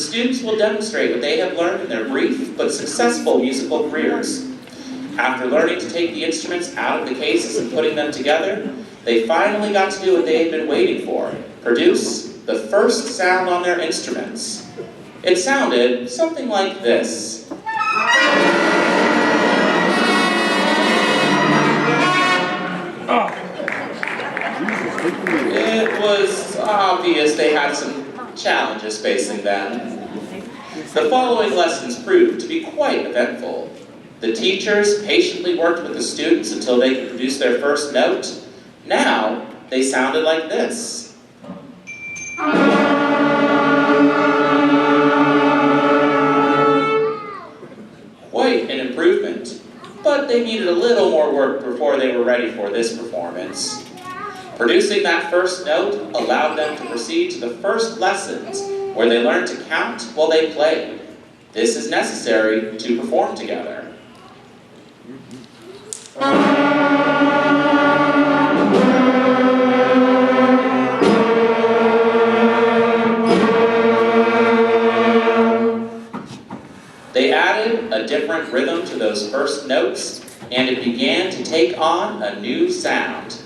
students will demonstrate what they have learned in their brief but successful musical careers. After learning to take the instruments out of the cases and putting them together, they finally got to do what they had been waiting for: produce the first sound on their instruments. It sounded something like this. It was obvious they had some challenges facing them. The following lessons proved to be quite eventful. The teachers patiently worked with the students until they could produce their first note. Now, they sounded like this. Quite an improvement, but they needed a little more work before they were ready for this performance. Producing that first note allowed them to proceed to the first lessons, where they learned to count while they played. This is necessary to perform together. They added a different rhythm to those first notes, and it began to take on a new sound.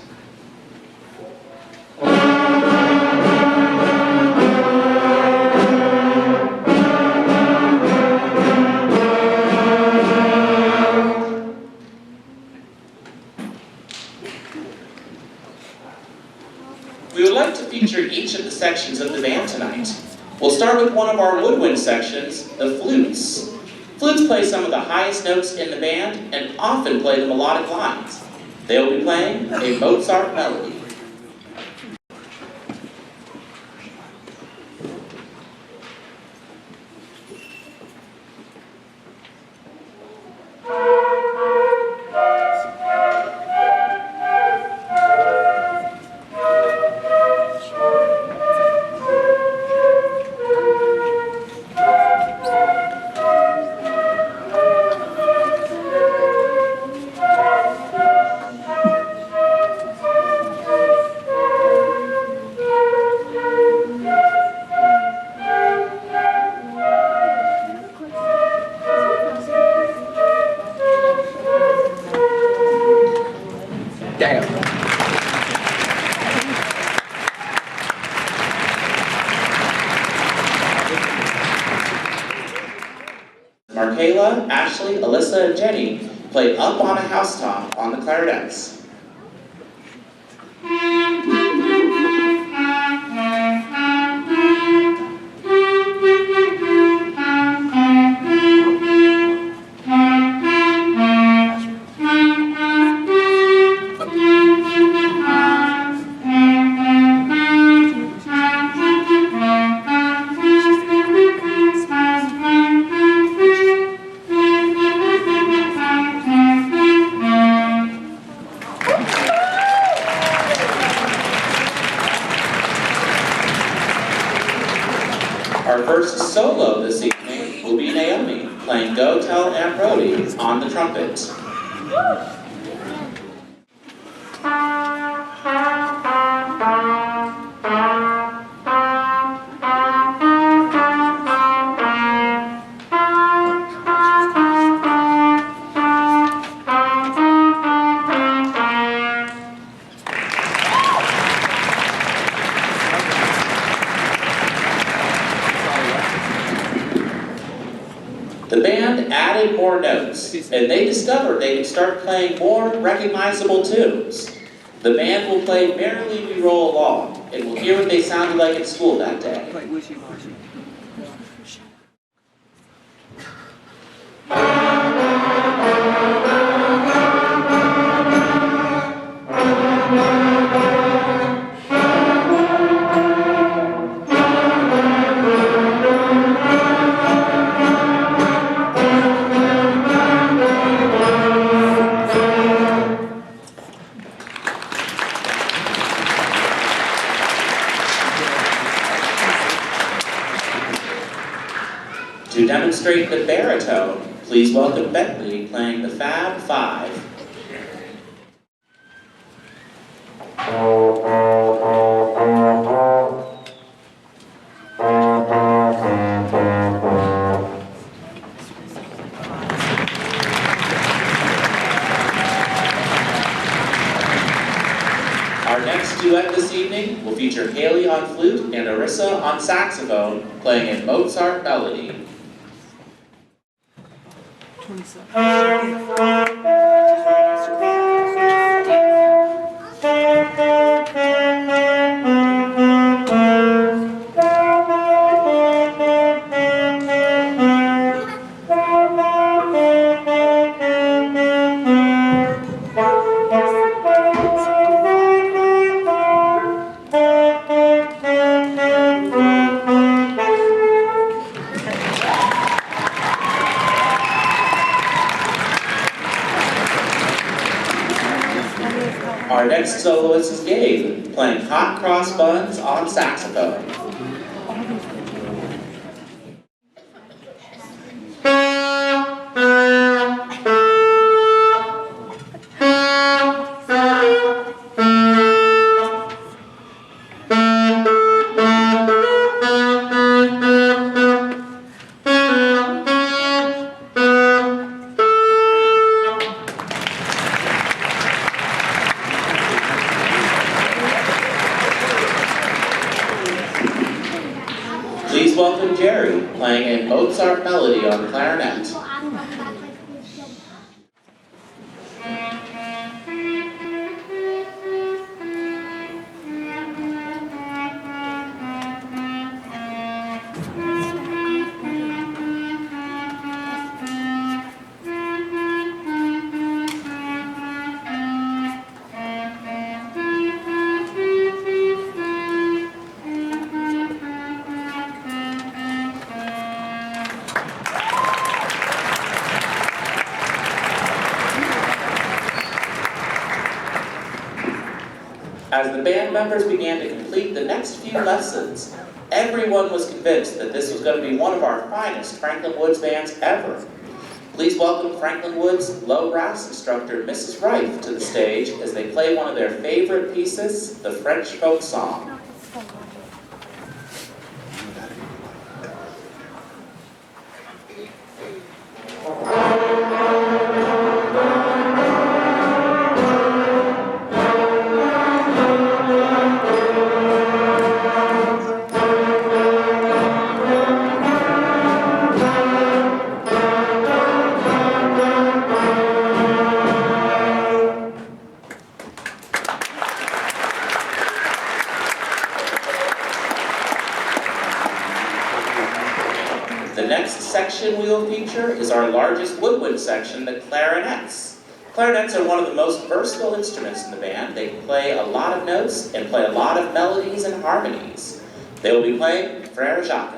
We would like to feature each of the sections of the band tonight. We'll start with one of our woodwind sections, the flutes. Flutes play some of the highest notes in the band and often play the melodic lines. They will be playing a Mozart melody. Markayla, Ashley, Alyssa, and Jenny played Up on a Housetop on the clarinets. Our first solo this evening will be Naomi, playing Go Tell Aunt Brody on the trumpet. The band added more notes, and they discovered they could start playing more recognizable tunes. The band will play Merrily We Roll Along, and we'll hear what they sounded like at school that day. To demonstrate the baritone, please welcome Bentley playing the Fab Five. duet this evening will feature Haley on flute and Arissa on saxophone, playing a Mozart melody. Our next soloist is Gabe, playing hot cross buns on saxophone. Please welcome Jerry, playing a Mozart melody on clarinet. As the band members began to complete the next few lessons, everyone was convinced that this was going to be one of our finest Franklin Woods bands ever. Please welcome Franklin Woods low brass instructor Mrs. Rife to the stage as they play one of their favorite pieces, the French folk song. The next section we will feature is our largest woodwind section, the clarinets. Clarinets are one of the most versatile instruments in the band. They play a lot of notes and play a lot of melodies and harmonies. They will be playing Frère Jacques.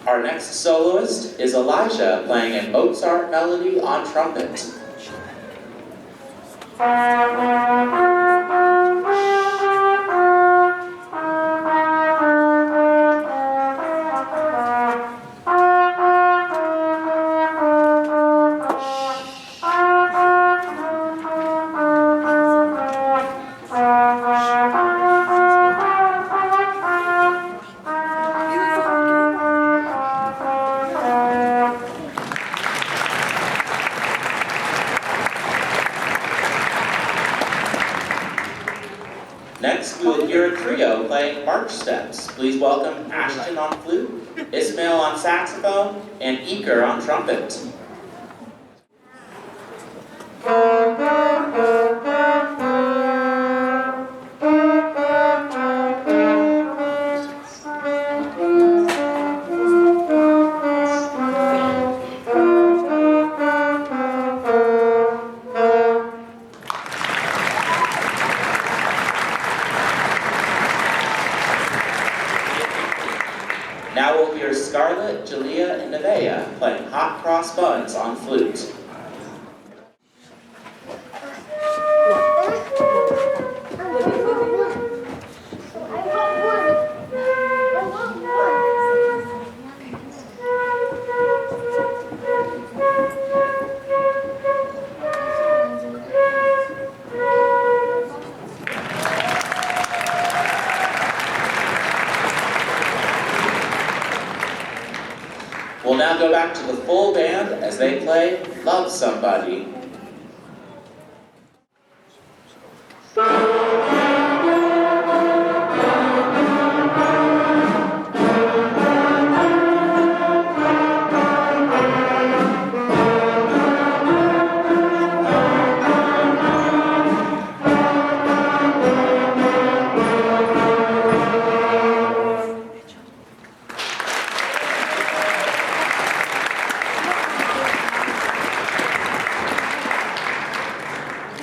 Our next soloist is Elijah, playing a Mozart melody on trumpet. Next, we will hear a trio playing march steps. Please welcome Ashton on flute, Ismail on saxophone, and Eker on trumpet. Now we'll hear Scarlett, Jalea, and Nevaeh playing hot cross buns on flute. go back to the full band as they play Love Somebody.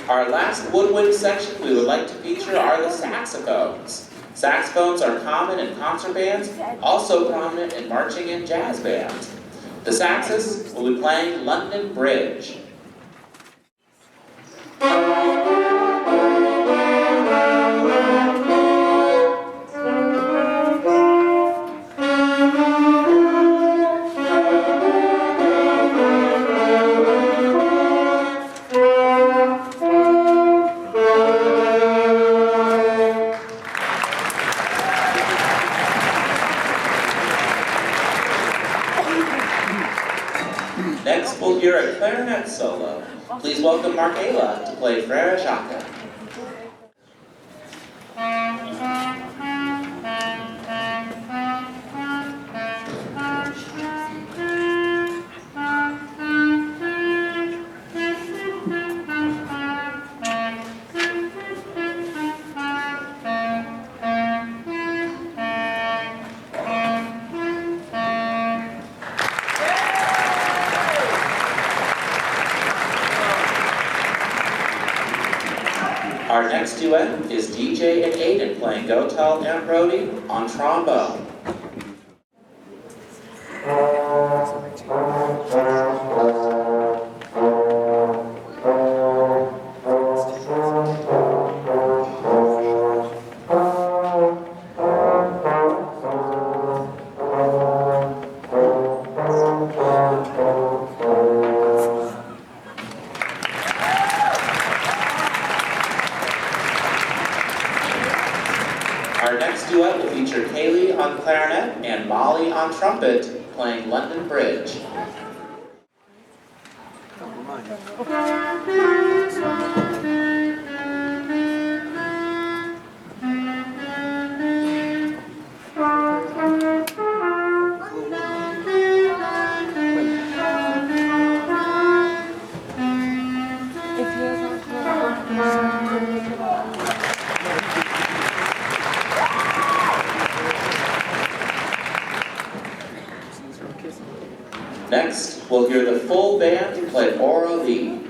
Our last woodwind section we would like to feature are the saxophones. Saxophones are common in concert bands, also prominent in marching and jazz bands. The saxes will be playing London Bridge. Next, we'll hear a clarinet solo. Please welcome Mark Ayla to play Frere Jacques. Our next duet is DJ and Aiden playing Go Tell Aunt Rhody on trombone. Our next duet will feature Kaylee on clarinet and Molly on trumpet playing London Bridge. Next, we'll hear the full band play Aura Lee.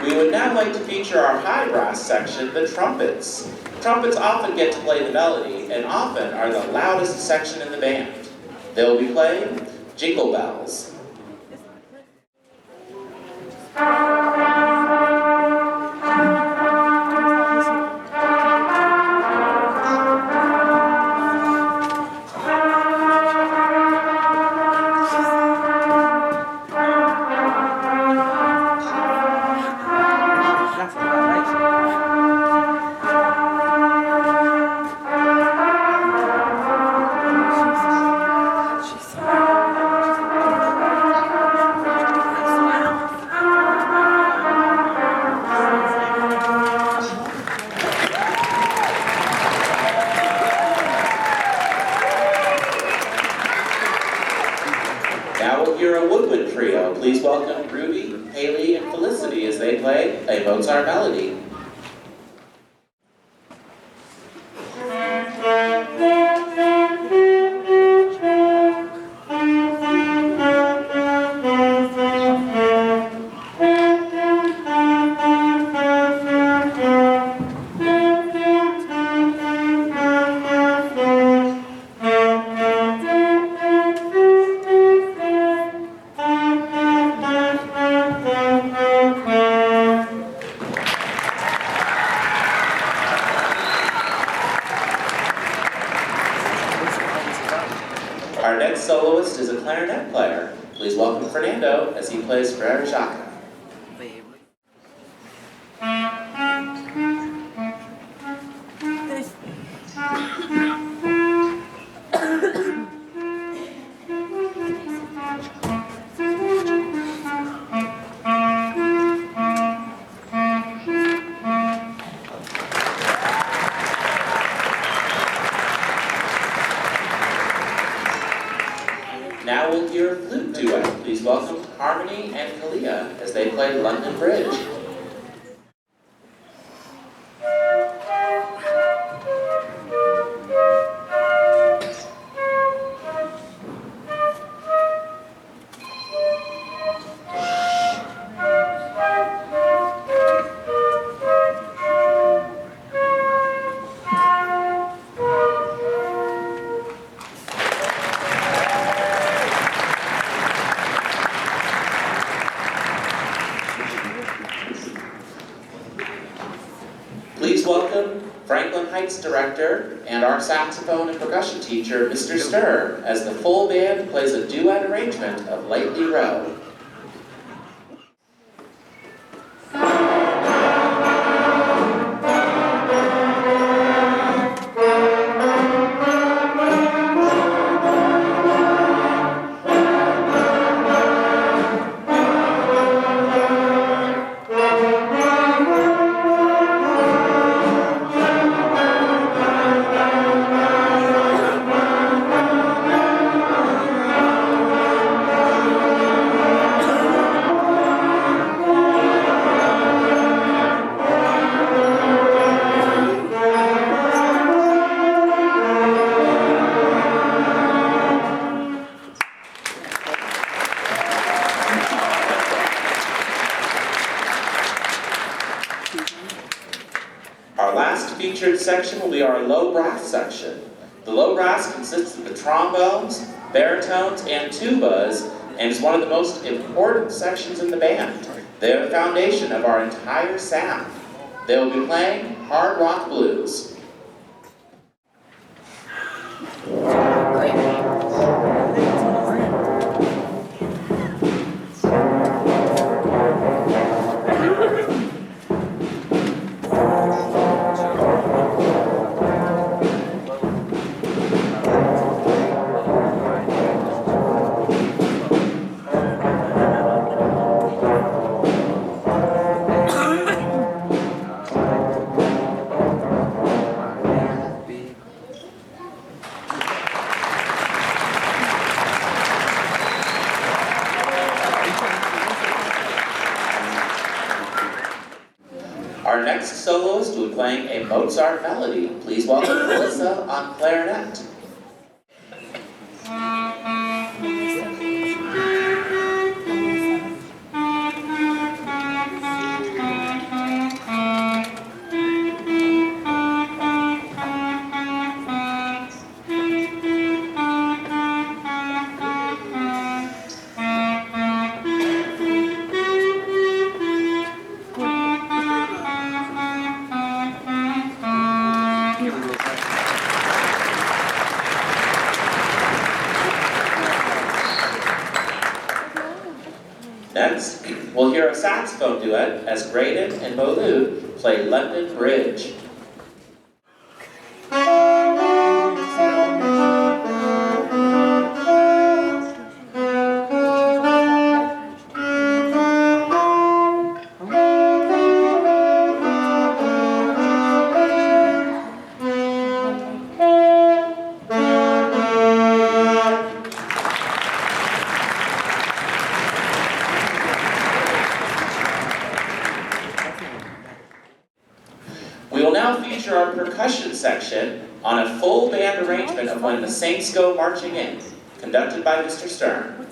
We would now like to feature our high brass section, the trumpets. Trumpets often get to play the melody and often are the loudest section in the band. They'll be playing Jingle Bells. Now we'll hear a woodwind trio. Please welcome Ruby, Haley, and Felicity as they play a Mozart melody. clarinet player. Please welcome Fernando as he plays Frere Jacques. Now we'll hear a flute duet. Please welcome Harmony and Kalia as they play London Bridge. Please welcome Franklin Heights director and our saxophone and percussion teacher, Mr. Stir, as the full band plays a duet arrangement of Lightly Row. Our last featured section will be our low brass section. The low brass consists of the trombones, baritones, and tubas, and is one of the most important sections in the band. They are the foundation of our entire sound. They will be playing hard rock blues. Our next soloist will be playing a Mozart melody. Please welcome Melissa on clarinet. Next, we'll hear a saxophone duet as Graydon and Moloud play London Bridge. We will now feature our percussion section on a full band arrangement of When the Saints Go Marching In, conducted by Mr. Stern.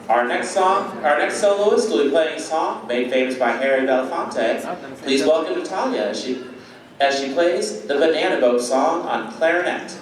Our next soloist will be playing a song made famous by Harry Belafonte. Please welcome Natalia as she plays the Banana Boat song on clarinet.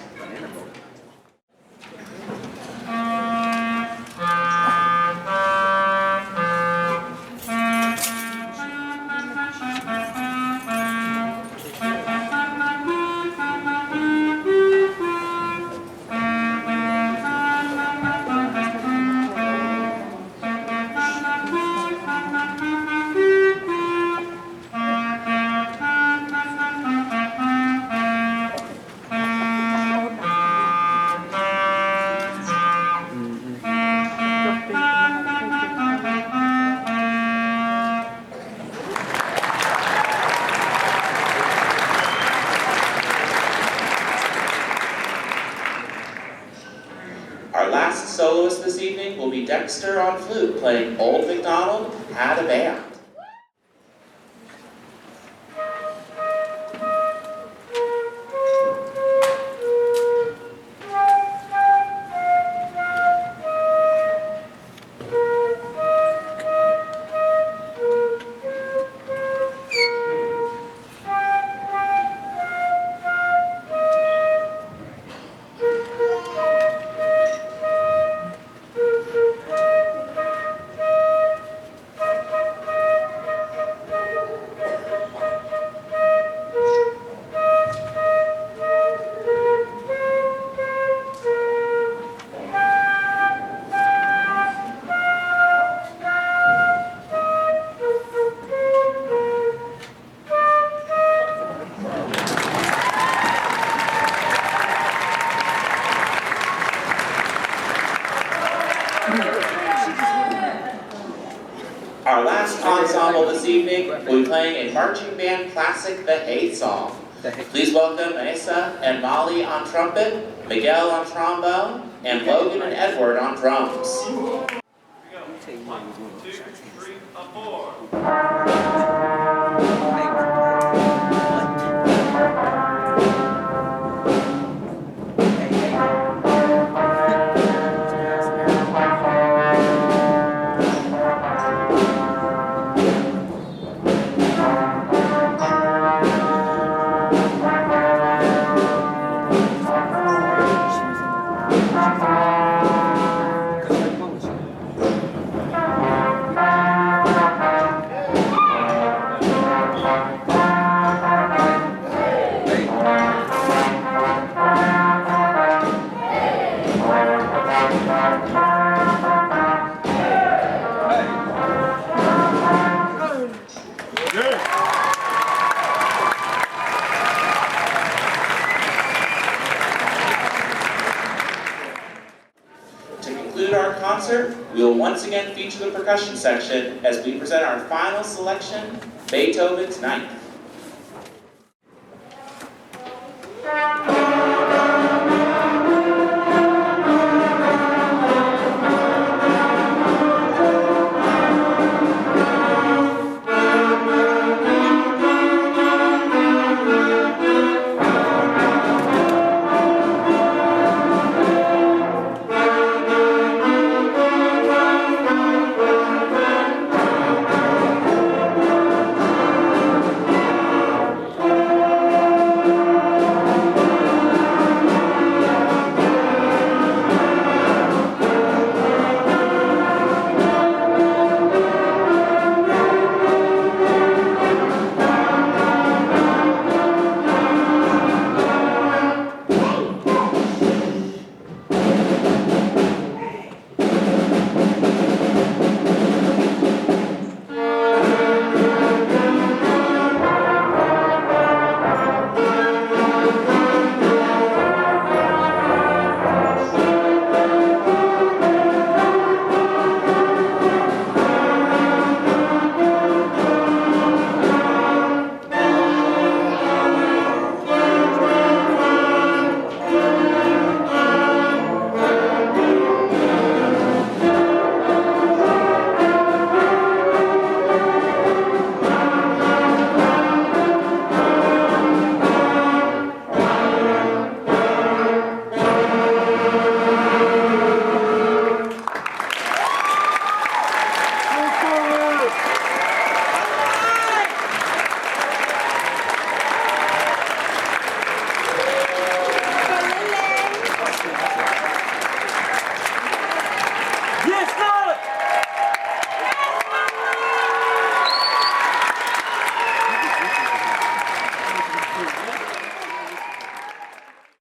Our last soloist this evening will be Dexter on flute, playing Old MacDonald Had a Band. Our last ensemble this evening will be playing a marching band classic, The Hay Song. Please welcome Asa and Molly on trumpet, Miguel on trombone, and Logan and Edward on drums. Here we go. 1, 2, 3, 4. To conclude our concert, we will once again feature the percussion section as we present our final selection, Beethoven's Ninth.